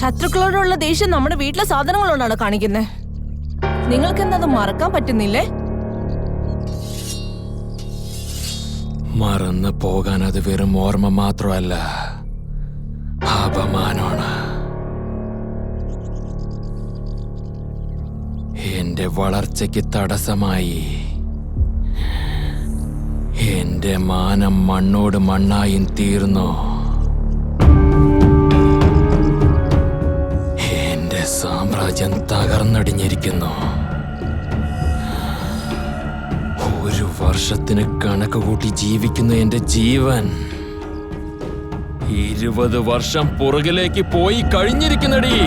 ശത്രുക്കളോടുള്ള ദേഷ്യം നമ്മുടെ വീട്ടിലെ സാധനങ്ങളോടാണ് കാണിക്കുന്നത്. നിങ്ങൾക്ക് എന്നത് മറക്കാൻ പറ്റുന്നില്ലേ? മറന്നു പോകാൻ അത് വെറും ഓർമ്മ മാത്രമല്ല, അപമാനമാണ്. എന്റെ വളർച്ചയ്ക്ക് തടസ്സമായി. എന്റെ മാനം മണ്ണോട് മണ്ണായും തീർന്നു. എന്റെ സാമ്രാജ്യം തകർന്നടിഞ്ഞിരിക്കുന്നു. ഒരു വർഷത്തിന് കണക്ക് കൂട്ടി ജീവിക്കുന്ന എന്റെ ജീവൻ 20 വർഷം പുറകിലേക്ക് പോയി കഴിഞ്ഞിരിക്കുന്നടി.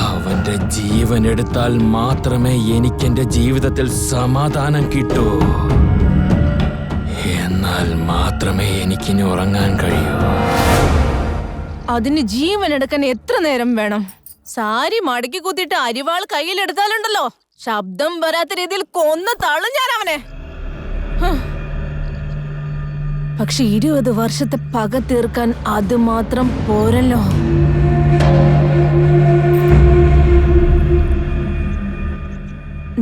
അവന്റെ ജീവൻ എടുത്താൽ മാത്രമേ എനിക്കെന്റെ ജീവിതത്തിൽ സമാധാനം കിട്ടൂ. എന്നാൽ മാത്രമേ എനിക്കിനി ഉറങ്ങാൻ കഴിയൂ. അതിന് ജീവൻ എടുക്കാൻ എത്ര നേരം വേണം? സാരി മടക്കി കുത്തിയിട്ട് അരിവാൾ കയ്യിലെടുത്താലുണ്ടല്ലോ, ശബ്ദം വരാത്ത രീതിയിൽ കൊന്നു തള്ളും ഞാൻ അവനെ. പക്ഷെ 20 വർഷത്തെ പക തീർക്കാൻ അത് മാത്രം പോരല്ലോ.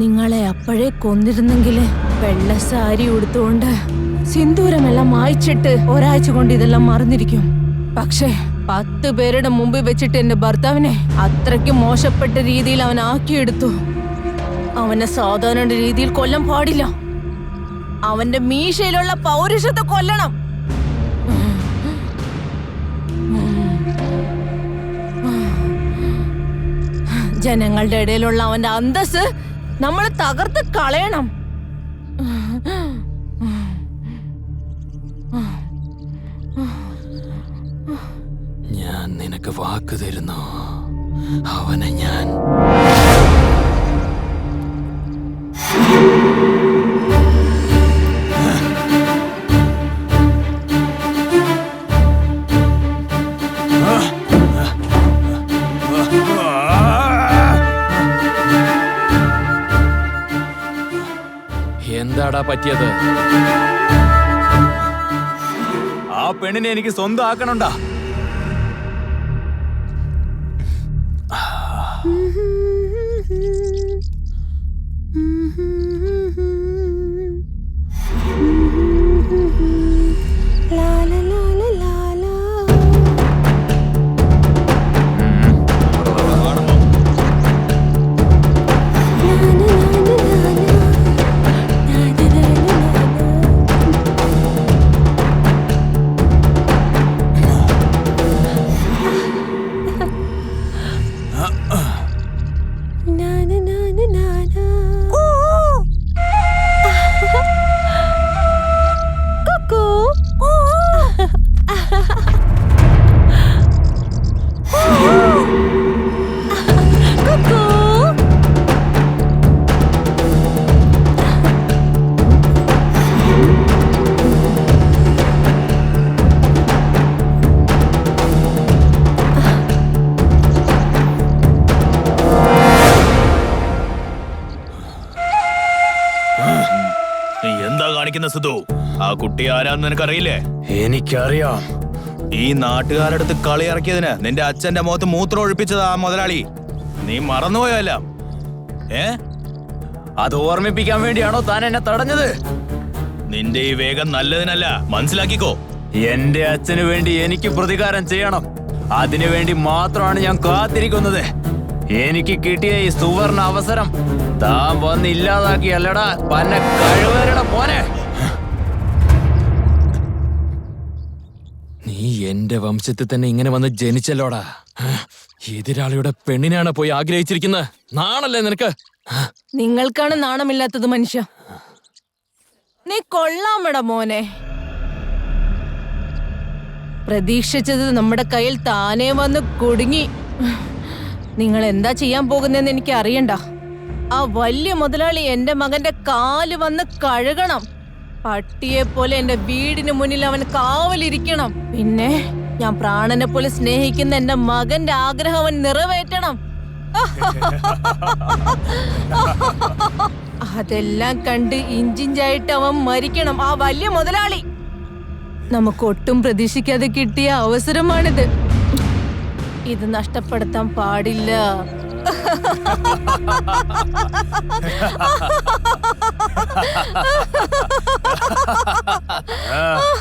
നിങ്ങളെ അപ്പോഴേ കൊന്നിരുന്നെങ്കില് വെള്ള സാരി ഉടുത്തുകൊണ്ട് സിന്ദൂരമെല്ലാം മായ്ച്ചിട്ട് ഒരാഴ്ച കൊണ്ട് ഇതെല്ലാം മറന്നിരിക്കും. പക്ഷേ 10 പേരുടെ മുമ്പിൽ വെച്ചിട്ട് എന്റെ ഭർത്താവിനെ അത്രയ്ക്ക് മോശപ്പെട്ട രീതിയിൽ അവൻ ആക്കിയെടുത്തു. അവനെ സാധാരണ രീതിയിൽ കൊല്ലാൻ പാടില്ല. അവന്റെ മീശയിലുള്ള പൗരുഷത്തെ കൊല്ലണം. ജനങ്ങളുടെ ഇടയിലുള്ള അവന്റെ അന്തസ് നമ്മൾ തകർത്ത് കളയണം. ഞാൻ നിനക്ക് വാക്ക് തരുന്നു, അവനെ ഞാൻ എന്താടാ പറ്റിയത്? ആ പെണ്ണിനെ എനിക്ക് സ്വന്തം ആക്കണുണ്ടാ. എന്താ കാണിക്കുന്ന സുധു? ആ കുട്ടി ആരാന്ന് നിനക്കറിയില്ലേ? എനിക്കറിയാം. ഈ നാട്ടുകാരടുത്ത് കളി ഇറക്കിയതിന് നിന്റെ അച്ഛന്റെ മുഖത്ത് മൂത്രം ഒഴിപ്പിച്ചത് ആ മുതലാളി. നീ മറന്നുപോയല്ല? അത് ഓർമ്മിപ്പിക്കാൻ വേണ്ടിയാണോ താൻ എന്നെ തടഞ്ഞത്? നിന്റെ ഈ വേഗം നല്ലതിനല്ല, മനസ്സിലാക്കിക്കോ. എന്റെ അച്ഛന് വേണ്ടി എനിക്ക് പ്രതികാരം ചെയ്യണം. അതിനു വേണ്ടി മാത്രമാണ് ഞാൻ കാത്തിരിക്കുന്നത്. എനിക്ക് കിട്ടിയ ഈ സുവർണ അവസരം താൻ വന്ന് ഇല്ലാതാക്കിയല്ലടാ പന്ന കഴിവരുടെ പോനെ. നീ എന്റെ വംശത്തിൽ തന്നെ ഇങ്ങനെ വന്ന് ജനിച്ചല്ലോടാ. എതിരാളിയുടെ പെണ്ണിനാണ് പോയി ആഗ്രഹിച്ചിരിക്കുന്നത്. നാണല്ലേ നിനക്ക്? നിങ്ങൾക്കാണ് നാണമില്ലാത്തത് മനുഷ്യ. നീ കൊള്ളാമടാ മോനെ. പ്രതീക്ഷിച്ചത് നമ്മുടെ കയ്യിൽ താനേ വന്ന് കുടുങ്ങി. നിങ്ങൾ എന്താ ചെയ്യാൻ പോകുന്നതെന്ന് എനിക്ക് അറിയണ്ട. ആ വലിയ മുതലാളി എന്റെ മകന്റെ കാല് വന്ന് കഴുകണം. പട്ടിയെ പോലെ എന്റെ വീടിന് മുന്നിൽ അവൻ കാവലിരിക്കണം. പിന്നെ ഞാൻ പ്രാണനെ പോലെ സ്നേഹിക്കുന്ന എന്റെ മകന്റെ ആഗ്രഹം അവൻ നിറവേറ്റണം. അതെല്ലാം കണ്ട് ഇഞ്ചിഞ്ചായിട്ട് അവൻ മരിക്കണം, ആ വലിയ മുതലാളി. നമുക്ക് ഒട്ടും പ്രതീക്ഷിക്കാതെ കിട്ടിയ അവസരമാണിത്. ഇത് നഷ്ടപ്പെടുത്താൻ പാടില്ല.